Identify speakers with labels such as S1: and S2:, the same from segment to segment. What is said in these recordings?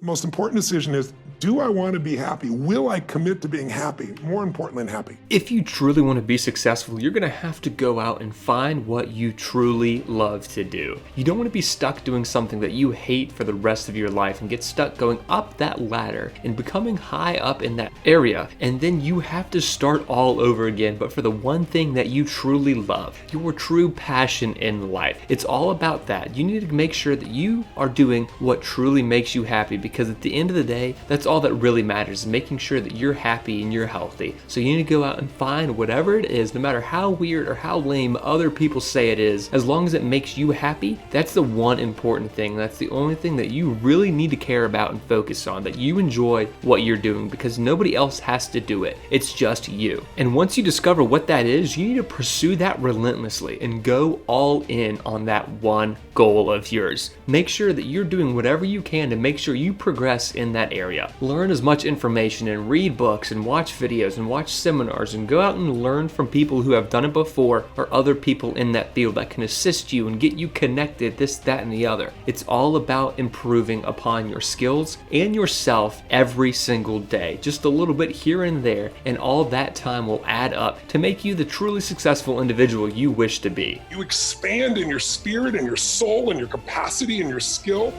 S1: The most important decision is, do I want to be happy? Will I commit to being happy? More important than happy.
S2: If you truly want to be successful, you're going to have to go out and find what you truly love to do. You don't want to be stuck doing something that you hate for the rest of your life and get stuck going up that ladder and becoming high up in that area. And then you have to start all over again, but for the one thing that you truly love, your true passion in life. It's all about that. You need to make sure that you are doing what truly makes you happy, because at the end of the day, that's all that really matters, is making sure that you're happy and you're healthy. So you need to go out and find whatever it is, no matter how weird or how lame other people say it is, as long as it makes you happy. That's the one important thing. That's the only thing that you really need to care about and focus on, that you enjoy what you're doing, because nobody else has to do it. It's just you. And once you discover what that is, you need to pursue that relentlessly and go all in on that one goal of yours. Make sure that you're doing whatever you can to make sure you progress in that area. Learn as much information and read books and watch videos and watch seminars and go out and learn from people who have done it before, or other people in that field that can assist you and get you connected, this, that, and the other. It's all about improving upon your skills and yourself every single day, just a little bit here and there, and all that time will add up to make you the truly successful individual you wish to be.
S1: You expand in your spirit and your soul and your capacity and your skill.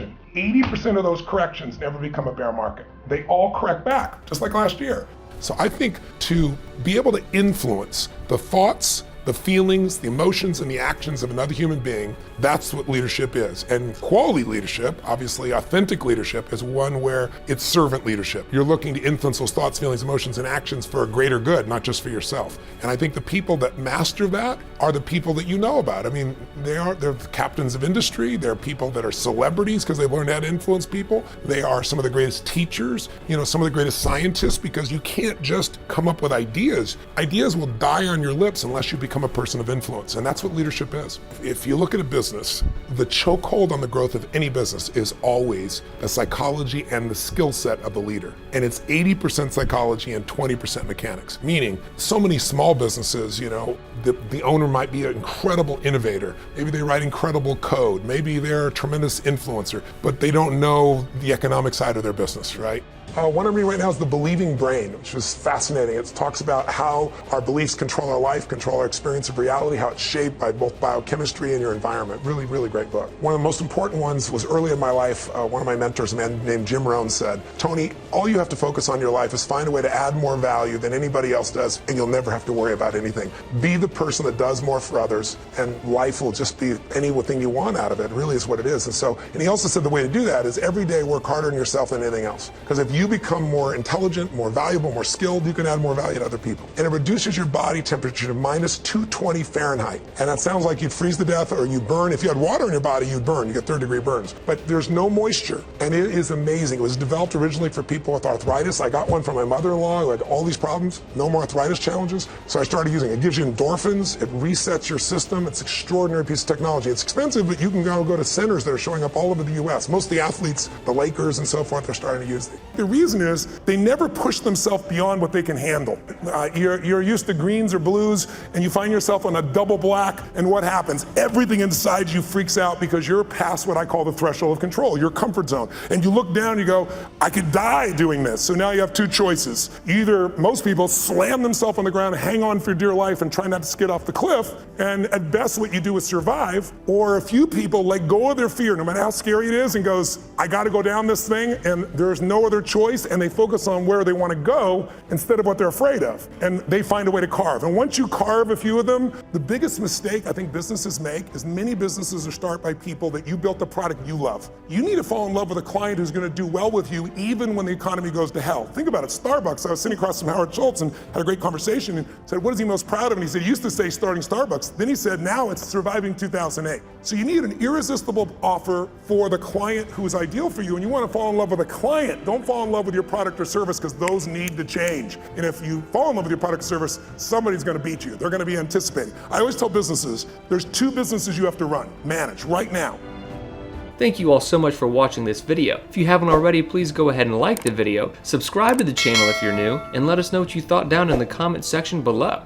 S1: correction. 80% of those corrections never become a bear market. They all correct back, just like last year. So I think to be able to influence the thoughts, the feelings, the emotions, and the actions of another human being, that's what leadership is. And quality leadership, obviously authentic leadership, is one where it's servant leadership. You're looking to influence those thoughts, feelings, emotions, and actions for a greater good, not just for yourself. And I think the people that master that are the people that you know about. I mean, they're the captains of industry. They're people that are celebrities because they've learned how to influence people. They are some of the greatest teachers, some of the greatest scientists, because you can't just come up with ideas. Ideas will die on your lips unless you become a person of influence, and that's what leadership is. If you look at a business, the chokehold on the growth of any business is always the psychology and the skill set of the leader. And it's 80% psychology and 20% mechanics, meaning so many small businesses, the owner might be an incredible innovator. Maybe they write incredible code. Maybe they're a tremendous influencer, but they don't know the economic side of their business, right? One I'm reading right now is The Believing Brain, which is fascinating. It talks about how our beliefs control our life, control our experience of reality, how it's shaped by both biochemistry and your environment. Really, really great book. One of the most important ones was early in my life. One of my mentors, a man named Jim Rohn, said, "Tony, all you have to focus on in your life is find a way to add more value than anybody else does, and you'll never have to worry about anything. Be the person that does more for others, and life will just be anything you want out of it." Really is what it is. And he also said the way to do that is every day work harder on yourself than anything else. Because if you become more intelligent, more valuable, more skilled, you can add more value to other people. And it reduces your body temperature to minus 220 Fahrenheit. And that sounds like you'd freeze to death or you burn. If you had water in your body, you'd burn. You get third-degree burns. But there's no moisture. And it is amazing. It was developed originally for people with arthritis. I got one from my mother-in-law who had all these problems, no more arthritis challenges. So I started using it. It gives you endorphins. It resets your system. It's an extraordinary piece of technology. It's expensive, but you can go to centers that are showing up all over the U.S. Most of the athletes, the Lakers and so forth, are starting to use it. It reason is they never push themselves beyond what they can handle. You're used to greens or blues, and you find yourself on a double black, and what happens? Everything inside you freaks out because you're past what I call the threshold of control, your comfort zone. And you look down, you go, I could die doing this. So now you have two choices. Either most people slam themselves on the ground, hang on for dear life, and try not to skid off the cliff, and at best what you do is survive. Or a few people let go of their fear, no matter how scary it is, and goes, I gotta go down this thing, and there's no other choice, and they focus on where they wanna go instead of what they're afraid of. And they find a way to carve. And once you carve a few of them, the biggest mistake I think businesses make is many businesses are started by people that you built a product you love. You need to fall in love with a client who's gonna do well with you even when the economy goes to hell. Think about it, Starbucks, I was sitting across from Howard Schultz and had a great conversation and said, what is he most proud of? And he said, he used to say starting Starbucks. Then he said, now it's surviving 2008. So you need an irresistible offer for the client who is ideal for you, and you wanna fall in love with a client. Don't fall in love with your product or service, because those need to change. And if you fall in love with your product or service, somebody's gonna beat you. They're gonna be anticipating. I always tell businesses, there's two businesses you have to run, manage right now.
S2: Thank you all so much for watching this video. If you haven't already, please go ahead and like the video, subscribe to the channel if you're new, and let us know what you thought down in the comment section below.